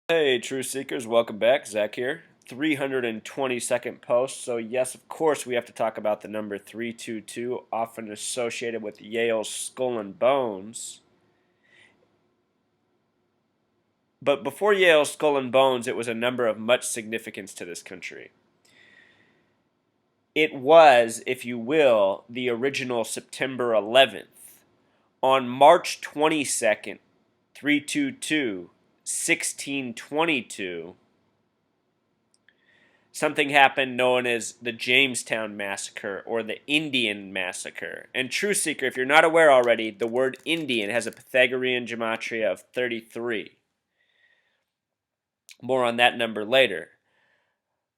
Hey, Truth Seekers, welcome back. Zach here. 322nd post. So, yes, of course, we have to talk about the number 322, often associated with Yale's Skull and Bones. But before Yale's Skull and Bones, it was a number of much significance to this country. It was, if you will, the original September 11th. On March 22nd, 322, 1622, something happened known as the Jamestown Massacre or the Indian Massacre. And Truth Seeker, if you're not aware already, the word Indian has a Pythagorean gematria of 33. More on that number later.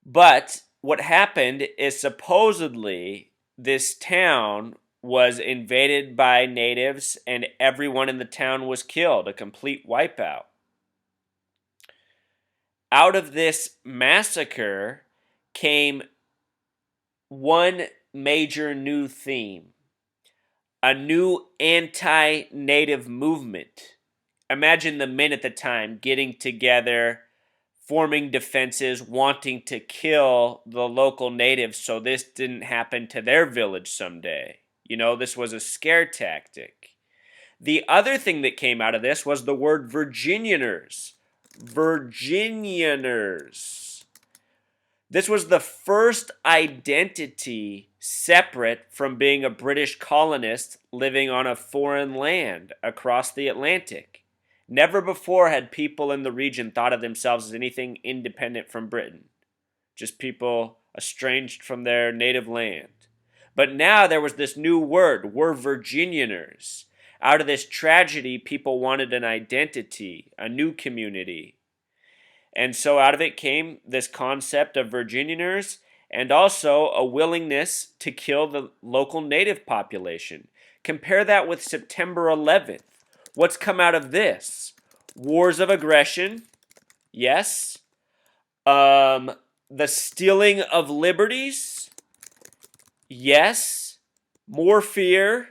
But what happened is supposedly this town was invaded by natives and everyone in the town was killed, a complete wipeout. Out of this massacre came one major new theme, a new anti-native movement. Imagine the men at the time getting together, forming defenses, wanting to kill the local natives so this didn't happen to their village someday. This was a scare tactic. The other thing that came out of this was the word Virginianers. Virginianers. This was the first identity separate from being a British colonist living on a foreign land across the Atlantic. Never before had people in the region thought of themselves as anything independent from Britain, just people estranged from their native land. But now there was this new word, we're Virginianers. Out of this tragedy, people wanted an identity, a new community. And so out of it came this concept of Virginianers and also a willingness to kill the local native population. Compare that with September 11th. What's come out of this? Wars of aggression, yes. The stealing of liberties, yes. More fear,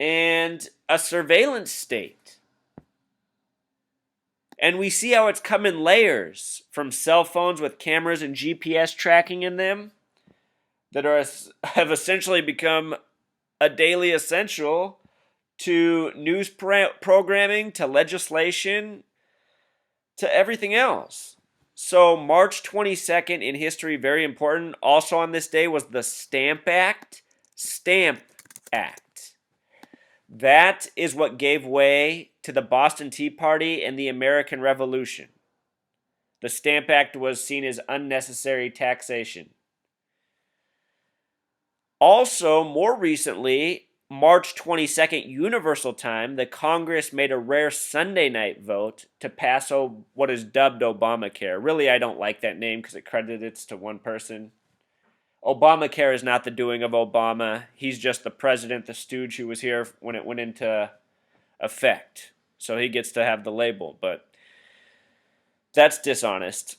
and a surveillance state. And we see how it's come in layers, from cell phones with cameras and GPS tracking in them that have essentially become a daily essential, to news programming, to legislation, to everything else. So March 22nd in history, very important. Also on this day was the Stamp Act. Stamp Act. That is what gave way to the Boston Tea Party and the American Revolution. The Stamp Act was seen as unnecessary taxation. Also, more recently, March 22nd, Universal Time, the Congress made a rare Sunday night vote to pass what is dubbed Obamacare. Really, I don't like that name because it credits to one person. Obamacare is not the doing of Obama. He's just the president, the stooge who was here when it went into effect. So he gets to have the label, but that's dishonest.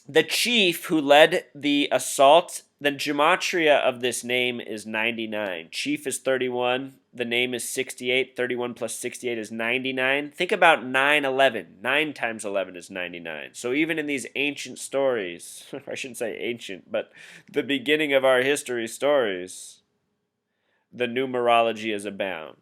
The chief who led the assault, the gematria of this name is 99. Chief is 31. The name is 68. 31 plus 68 is 99. Think about 9/11. 9 times 11 is 99. So even in these ancient stories, I shouldn't say ancient, but the beginning of our history stories, the numerology is abound.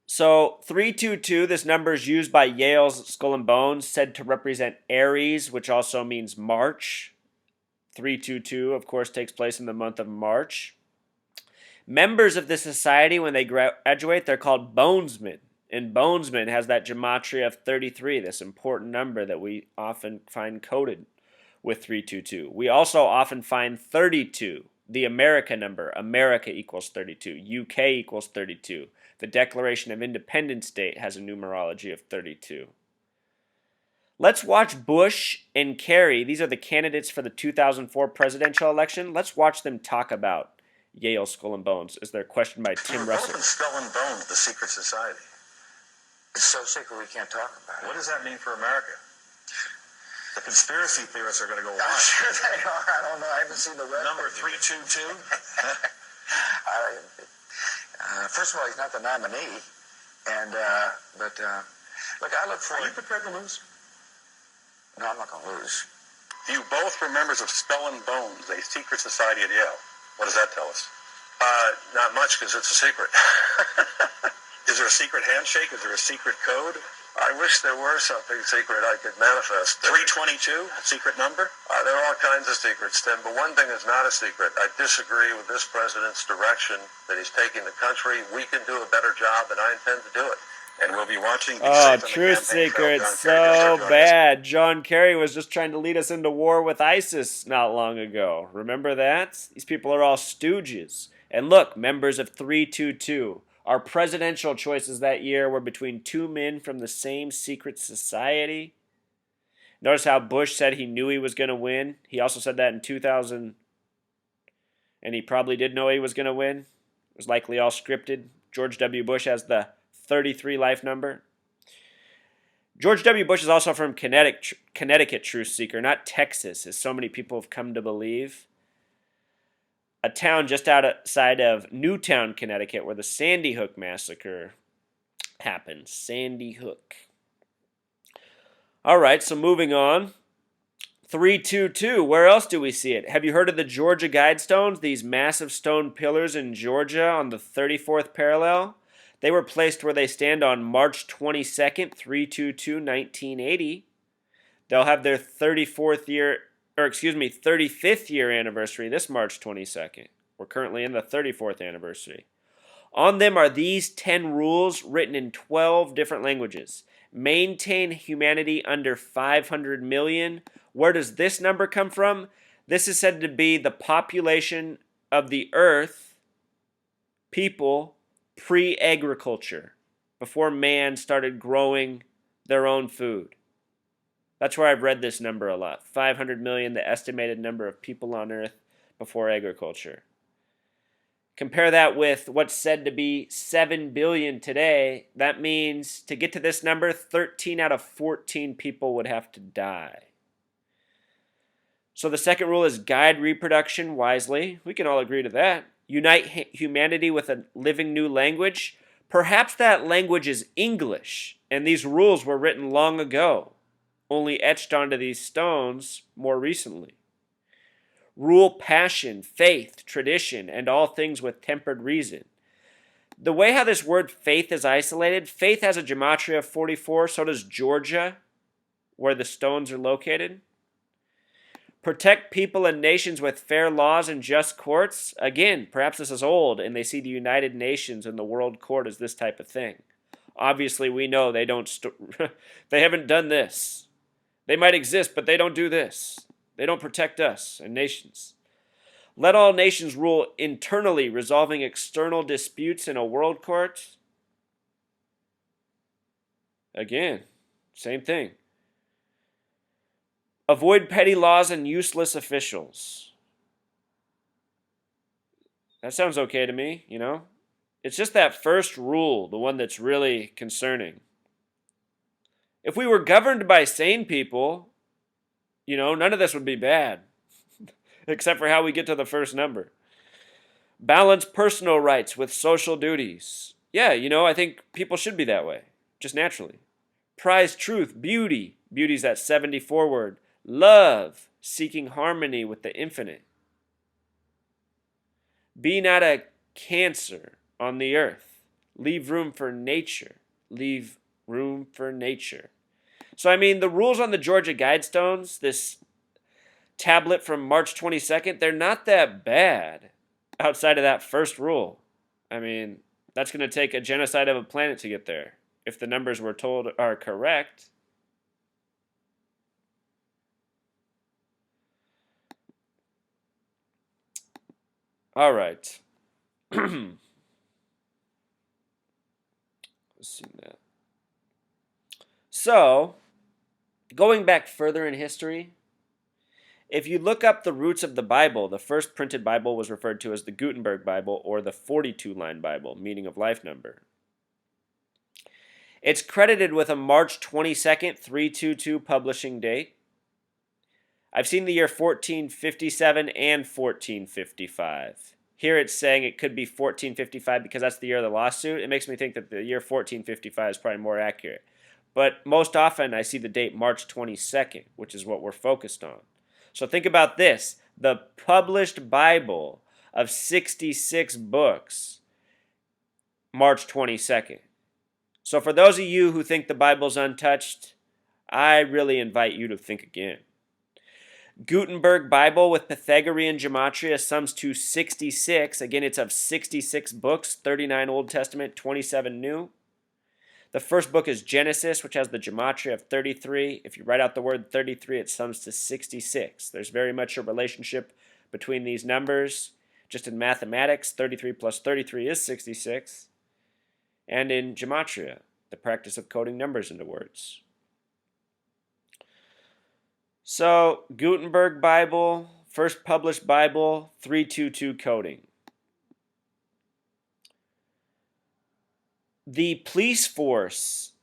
So 322, this number is used by Yale's Skull and Bones, said to represent Aries, which also means March. 322, of course, takes place in the month of March. Members of the society, when they graduate, they're called bonesmen. And bonesmen has that gematria of 33, this important number that we often find coded with 322. We also often find 32, the America number. America equals 32. UK equals 32. The Declaration of Independence Day has a numerology of 32. Let's watch Bush and Kerry. These are the candidates for the 2004 presidential election. Let's watch them talk about Yale Skull and Bones as they're questioned by Tim Russell. Skull and Bones, the secret society. It's so secret we can't talk about it. What does that mean for America? The conspiracy theorists are going to go wild. I'm sure they are. I don't know. I haven't seen the rest. Number 322. First of all, he's not the nominee. And, look, I look forward... Are you prepared to lose? No, I'm not going to lose. You both were members of Skull and Bones, a secret society at Yale. What does that tell us? Not much, because it's a secret. Is there a secret handshake? Is there a secret code? I wish there were something secret I could manifest. 322, secret number? There are all kinds of secrets, Tim, but one thing is not a secret. I disagree with this president's direction that he's taking the country. We can do a better job, and I intend to do it. And we'll be watching. Oh, truth secrets, so bad. John Kerry was just trying to lead us into war with ISIS not long ago. Remember that? These people are all stooges. And look, members of 322. Our presidential choices that year were between two men from the same secret society. Notice how Bush said he knew he was going to win. He also said that in 2000, and he probably did know he was going to win. It was likely all scripted. George W. Bush has the 33 life number. George W. Bush is also from Connecticut, truth seeker, not Texas, as so many people have come to believe. A town just outside of Newtown, Connecticut, where the Sandy Hook massacre happened. Sandy Hook. All right, so moving on. 322, where else do we see it? Have you heard of the Georgia Guidestones? These massive stone pillars in Georgia on the 34th parallel? They were placed where they stand on March 22nd, 322, 1980. They'll have their 35th year anniversary this March 22nd. We're currently in the 34th anniversary. On them are these 10 rules written in 12 different languages. Maintain humanity under 500 million. Where does this number come from? This is said to be the population of the earth, people, pre-agriculture, before man started growing their own food. That's where I've read this number a lot. 500 million, the estimated number of people on Earth before agriculture. Compare that with what's said to be 7 billion today. That means to get to this number, 13 out of 14 people would have to die. So the second rule is guide reproduction wisely. We can all agree to that. Unite humanity with a living new language. Perhaps that language is English, and these rules were written long ago, only etched onto these stones more recently. Rule passion, faith, tradition, and all things with tempered reason. The way how this word faith is isolated, faith has a gematria of 44, so does Georgia, where the stones are located. Protect people and nations with fair laws and just courts. Again, perhaps this is old, and they see the United Nations and the World Court as this type of thing. Obviously, we know they don't. They haven't done this. They might exist, but they don't do this. They don't protect us and nations. Let all nations rule internally, resolving external disputes in a world court. Again, same thing. Avoid petty laws and useless officials. That sounds okay to me, you know? It's just that first rule, the one that's really concerning. If we were governed by sane people, you know, none of this would be bad, except for how we get to the first number. Balance personal rights with social duties. Yeah, you know, I think people should be that way, just naturally. Prize truth, beauty. Beauty's that 74 word. Love, seeking harmony with the infinite. Be not a cancer on the earth. Leave room for nature. Leave room for nature. So, I mean, the rules on the Georgia Guidestones, this tablet from March 22nd, they're not that bad outside of that first rule. I mean, that's going to take a genocide of a planet to get there, if the numbers we're told are correct. All right. Let's see that. So, going back further in history, if you look up the roots of the Bible, the first printed Bible was referred to as the Gutenberg Bible or the 42-line Bible, meaning of life number. It's credited with a March 22nd, 322 publishing date. I've seen the year 1457 and 1455. here it's saying it could be 1455 because that's the year of the lawsuit. It makes me think that the year 1455 is probably more accurate. But most often I see the date March 22nd, which is what we're focused on. So think about this. The published Bible of 66 books, March 22nd. So for those of you who think the Bible's untouched, I really invite you to think again. Gutenberg Bible with Pythagorean gematria sums to 66. Again, it's of 66 books, 39 Old Testament, 27 New. The first book is Genesis, which has the gematria of 33. If you write out the word 33, it sums to 66. There's very much a relationship between these numbers. Just in mathematics, 33 plus 33 is 66. And in gematria, the practice of coding numbers into words. So, Gutenberg Bible, first published Bible, 322 coding. The police force,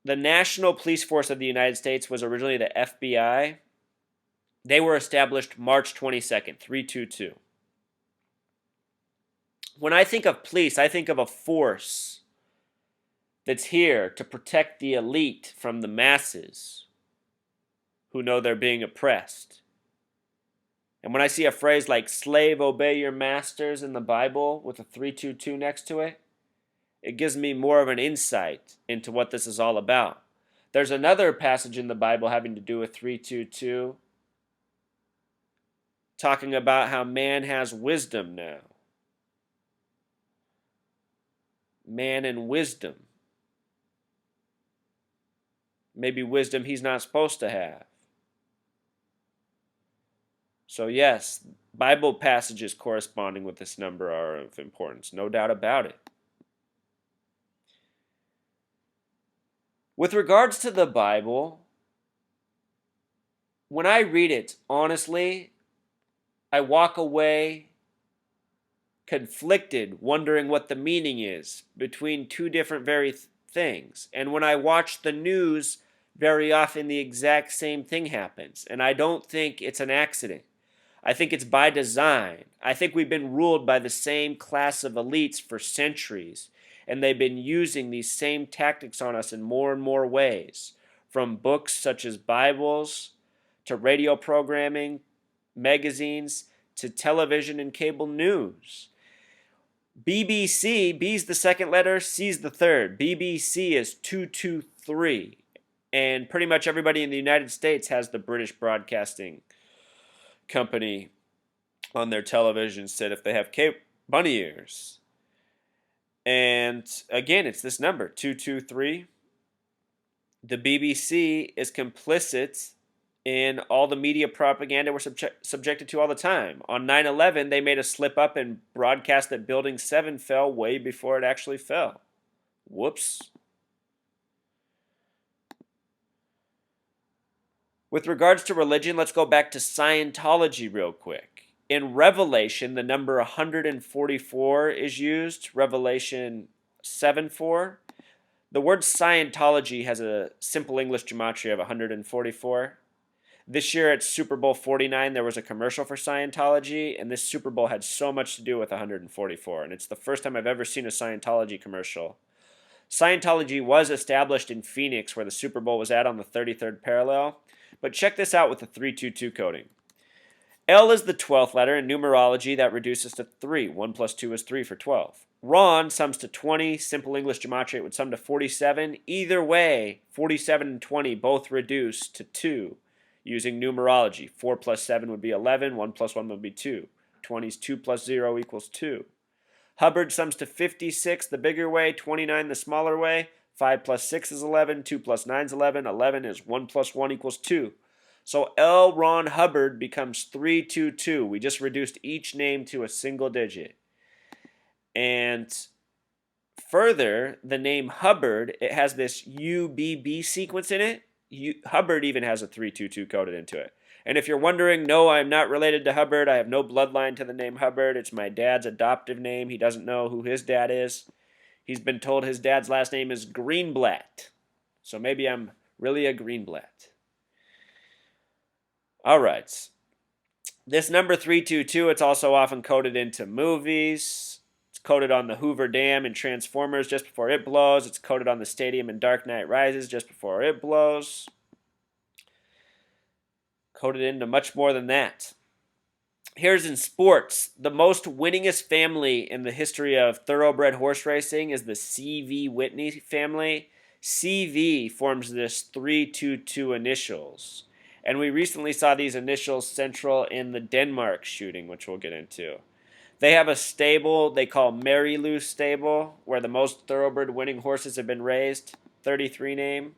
the National Police Force of the United States was originally the FBI. They were established March 22nd, 322. When I think of police, I think of a force that's here to protect the elite from the masses who know they're being oppressed. And when I see a phrase like slave obey your masters in the Bible with a 322 next to it, it gives me more of an insight into what this is all about. There's another passage in the Bible having to do with 322, talking about how man has wisdom now. Man and wisdom. Maybe wisdom he's not supposed to have. So yes, Bible passages corresponding with this number are of importance, no doubt about it. With regards to the Bible, when I read it, honestly, I walk away conflicted, wondering what the meaning is between two different things. And when I watch the news, very often the exact same thing happens. And I don't think it's an accident. I think it's by design. I think we've been ruled by the same class of elites for centuries, and they've been using these same tactics on us in more and more ways, from books such as Bibles, to radio programming, magazines, to television and cable news. BBC, B's the second letter, C's the third. BBC is 223, and pretty much everybody in the United States has the British Broadcasting Company on their television set if they have bunny ears. And again, it's this number, 223. The BBC is complicit in all the media propaganda we're subjected to all the time. On 9/11, they made a slip up and broadcast that Building 7 fell way before it actually fell. Whoops. With regards to religion, let's go back to Scientology real quick. In Revelation, the number 144 is used, Revelation 7:4. The word Scientology has a simple English gematria of 144. This year at Super Bowl 49, there was a commercial for Scientology, and this Super Bowl had so much to do with 144, and it's the first time I've ever seen a Scientology commercial. Scientology was established in Phoenix, where the Super Bowl was at on the 33rd parallel. But check this out with the 322 coding. L is the 12th letter. In numerology, that reduces to 3. 1 plus 2 is 3 for 12. Ron sums to 20. Simple English gematria would sum to 47. Either way, 47 and 20 both reduce to 2 using numerology. 4 plus 7 would be 11. 1 plus 1 would be 2. 20's 2 plus 0 equals 2. Hubbard sums to 56, the bigger way. 29, the smaller way. 5 plus 6 is 11. 2 plus 9 is 11. 11 is 1 plus 1 equals 2. So L. Ron Hubbard becomes 322. We just reduced each name to a single digit. And further, the name Hubbard, it has this UBB sequence in it. Hubbard even has a 322 coded into it. And if you're wondering, no, I'm not related to Hubbard. I have no bloodline to the name Hubbard. It's my dad's adoptive name. He doesn't know who his dad is. He's been told his dad's last name is Greenblatt. So maybe I'm really a Greenblatt. All right. This number 322, it's also often coded into movies. It's coded on the Hoover Dam in Transformers just before it blows. It's coded on the stadium in Dark Knight Rises just before it blows. Coded into much more than that. Here's in sports. The most winningest family in the history of thoroughbred horse racing is the C.V. Whitney family. CV forms this 322 initials. And we recently saw these initials central in the Denmark shooting, which we'll get into. They have a stable they call Mary Lou Stable, where the most thoroughbred winning horses have been raised. 33 name.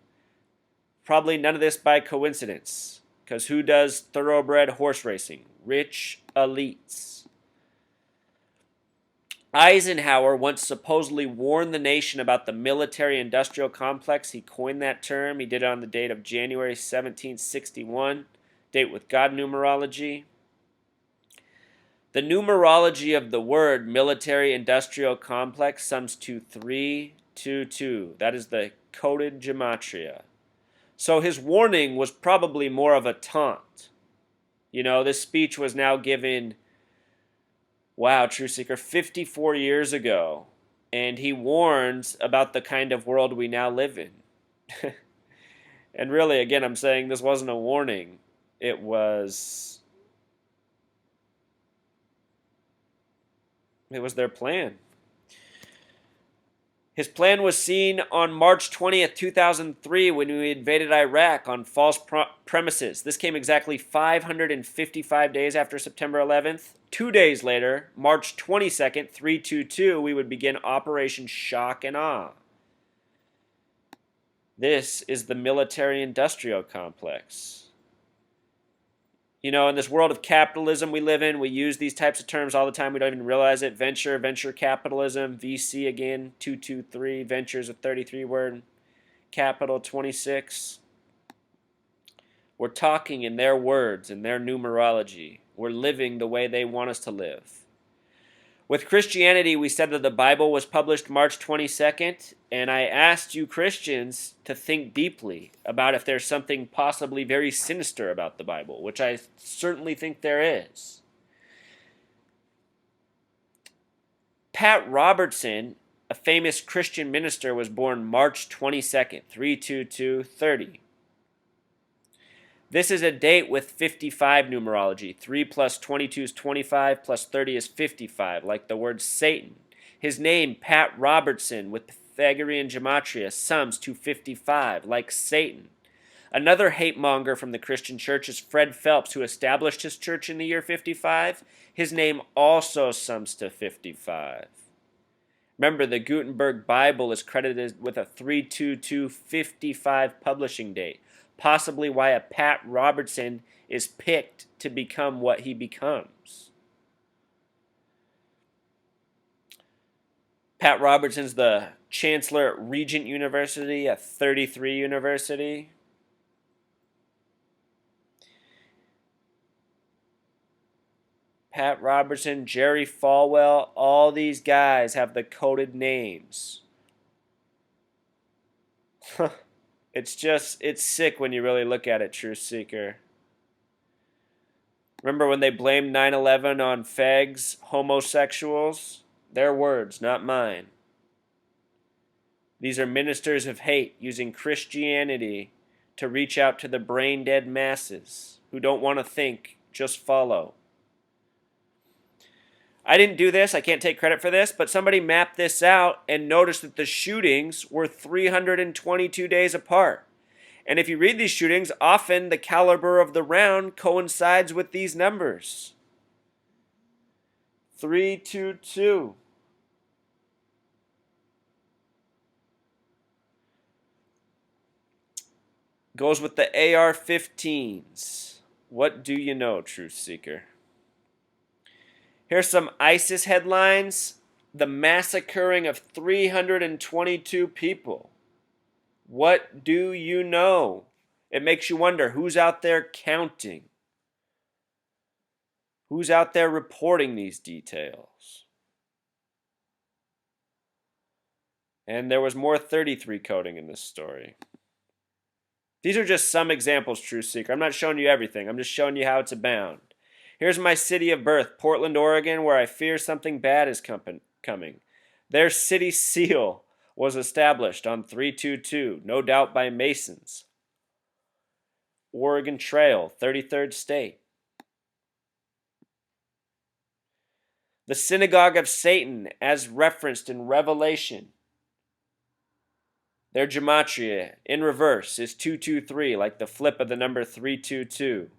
Probably none of this by coincidence, because who does thoroughbred horse racing? Rich elites. Eisenhower once supposedly warned the nation about the military-industrial complex. He coined that term. He did it on the date of January 1761, date with God numerology. The numerology of the word military-industrial complex sums to 322. That is the coded gematria. So his warning was probably more of a taunt. You know, this speech was now given, wow, True Seeker, 54 years ago. And he warns about the kind of world we now live in. And really, again, I'm saying this wasn't a warning. It was their plan. His plan was seen on March 20th, 2003, when we invaded Iraq on false premises. This came exactly 555 days after September 11th. 2 days later, March 22nd, 322, we would begin Operation Shock and Awe. This is the military-industrial complex. You know, in this world of capitalism we live in, we use these types of terms all the time. We don't even realize it. Venture capitalism, VC again, 223. Venture is a 33 word. Capital, 26. We're talking in their words, in their numerology. We're living the way they want us to live. With Christianity, we said that the Bible was published March 22nd, and I asked you Christians to think deeply about if there's something possibly very sinister about the Bible, which I certainly think there is. Pat Robertson, a famous Christian minister, was born March 22nd, 32230. This is a date with 55 numerology. 3 plus 22 is 25, plus 30 is 55, like the word Satan. His name, Pat Robertson, with Pythagorean gematria, sums to 55, like Satan. Another hate-monger from the Christian church is Fred Phelps, who established his church in the year 55. His name also sums to 55. Remember, the Gutenberg Bible is credited with a 32255 publishing date. Possibly why a Pat Robertson is picked to become what he becomes. Pat Robertson's the chancellor at Regent University, a 33 university. Pat Robertson, Jerry Falwell, all these guys have the coded names. It's sick when you really look at it, Truth Seeker. Remember when they blamed 9/11 on fags, homosexuals? Their words, not mine. These are ministers of hate using Christianity to reach out to the brain-dead masses who don't want to think, just follow. I didn't do this, I can't take credit for this, but somebody mapped this out and noticed that the shootings were 322 days apart. And if you read these shootings, often the caliber of the round coincides with these numbers. 322. Goes with the AR-15s. What do you know, Truth Seeker? Here's some ISIS headlines. The massacring of 322 people. What do you know? It makes you wonder who's out there counting. Who's out there reporting these details? And there was more 33 coding in this story. These are just some examples, Truth Seeker. I'm not showing you everything. I'm just showing you how it's abound. Here's my city of birth, Portland, Oregon, where I fear something bad is coming. Their city seal was established on 322, no doubt by Masons. Oregon Trail, 33rd state. The synagogue of Satan, as referenced in Revelation. Their gematria, in reverse, is 223, like the flip of the number 322.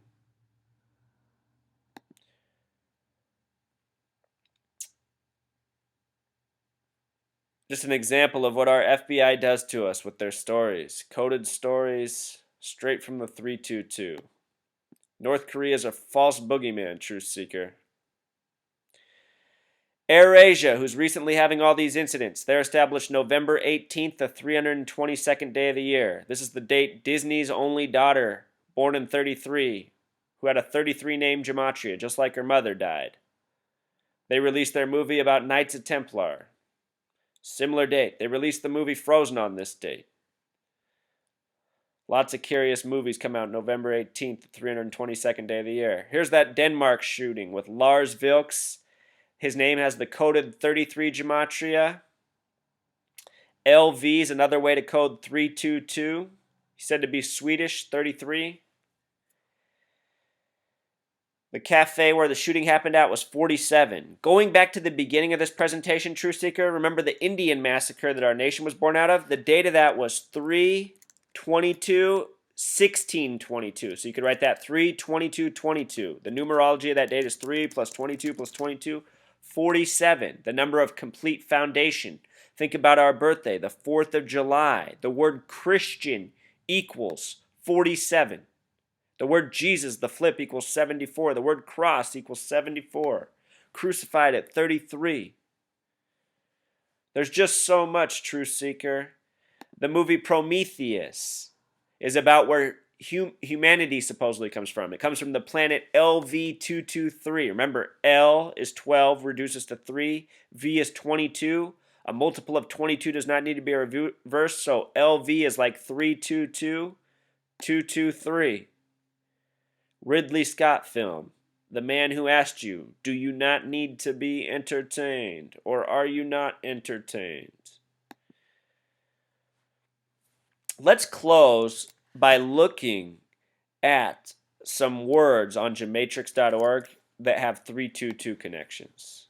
Just an example of what our FBI does to us with their stories. Coded stories straight from the 322. North Korea is a false boogeyman, truth seeker. AirAsia, who's recently having all these incidents, they're established November 18th, the 322nd day of the year. This is the date Disney's only daughter, born in 33, who had a 33 name gematria, just like her mother, died. They released their movie about Knights of Templar. Similar date. They released the movie Frozen on this date. Lots of curious movies come out November 18th, the 322nd day of the year. Here's that Denmark shooting with Lars Vilks. His name has the coded 33 gematria. LV is another way to code 322. He's said to be Swedish, 33. The cafe where the shooting happened at was 47. Going back to the beginning of this presentation, True Seeker, remember the Indian massacre that our nation was born out of? The date of that was 3/22/1622. So you could write that 3/22/22. The numerology of that date is 3 plus 22 plus 22, 47. The number of complete foundation. Think about our birthday, the 4th of July. The word Christian equals 47. The word Jesus, the flip, equals 74. The word cross equals 74. Crucified at 33. There's just so much, Truth Seeker. The movie Prometheus is about where humanity supposedly comes from. It comes from the planet LV-223. Remember, L is 12, reduces to 3. V is 22. A multiple of 22 does not need to be reversed, so LV is like 322, 223. Ridley Scott film. The Man Who Asked You, do you not need to be entertained? Or are you not entertained? Let's close by looking at some words on gematrix.org that have 322 connections.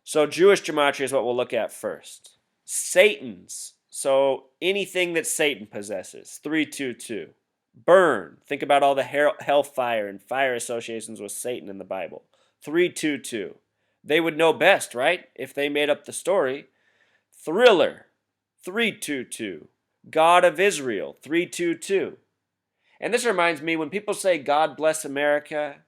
So Jewish gematria is what we'll look at first. Satan's. So anything that Satan possesses, 322. Burn. Think about all the hellfire and fire associations with Satan in the Bible. 322. They would know best, right? If they made up the story. Thriller. 322. God of Israel. 322. And this reminds me, when people say God bless America,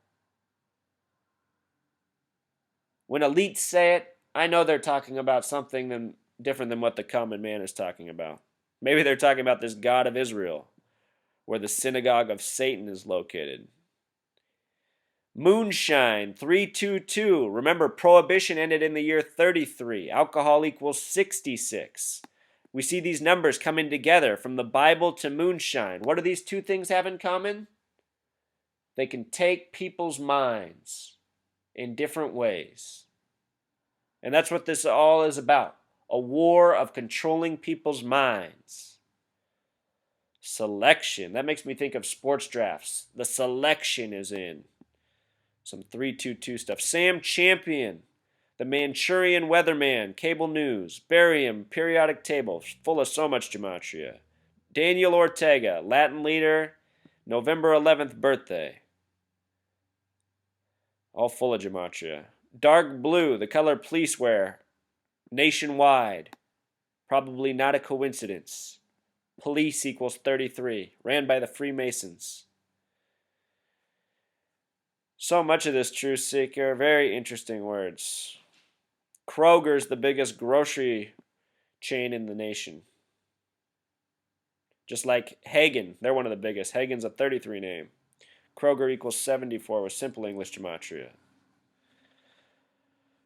when elites say it, I know they're talking about something different than what the common man is talking about. Maybe they're talking about this God of Israel, where the synagogue of Satan is located. Moonshine, 322. Remember, prohibition ended in the year 33. Alcohol equals 66. We see these numbers coming together from the Bible to moonshine. What do these two things have in common? They can take people's minds in different ways. And that's what this all is about. A war of controlling people's minds. Selection. That makes me think of sports drafts. The selection is in. Some 322 stuff. Sam Champion. The Manchurian Weatherman. Cable News. Barium. Periodic Table. Full of so much gematria. Daniel Ortega. Latin leader. November 11th birthday. All full of gematria. Dark blue. The color police wear. Nationwide. Probably not a coincidence. Police equals 33, ran by the Freemasons. So much of this, Truth Seeker, very interesting words. Kroger's the biggest grocery chain in the nation. Just like Hagen, they're one of the biggest. Hagen's a 33 name. Kroger equals 74 with simple English gematria.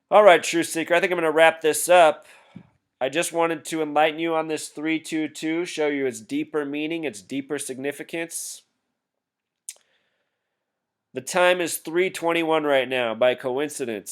All right, Truth Seeker, I think I'm going to wrap this up. I just wanted to enlighten you on this 322, show you its deeper meaning, its deeper significance. The time is 3:21 right now by coincidence.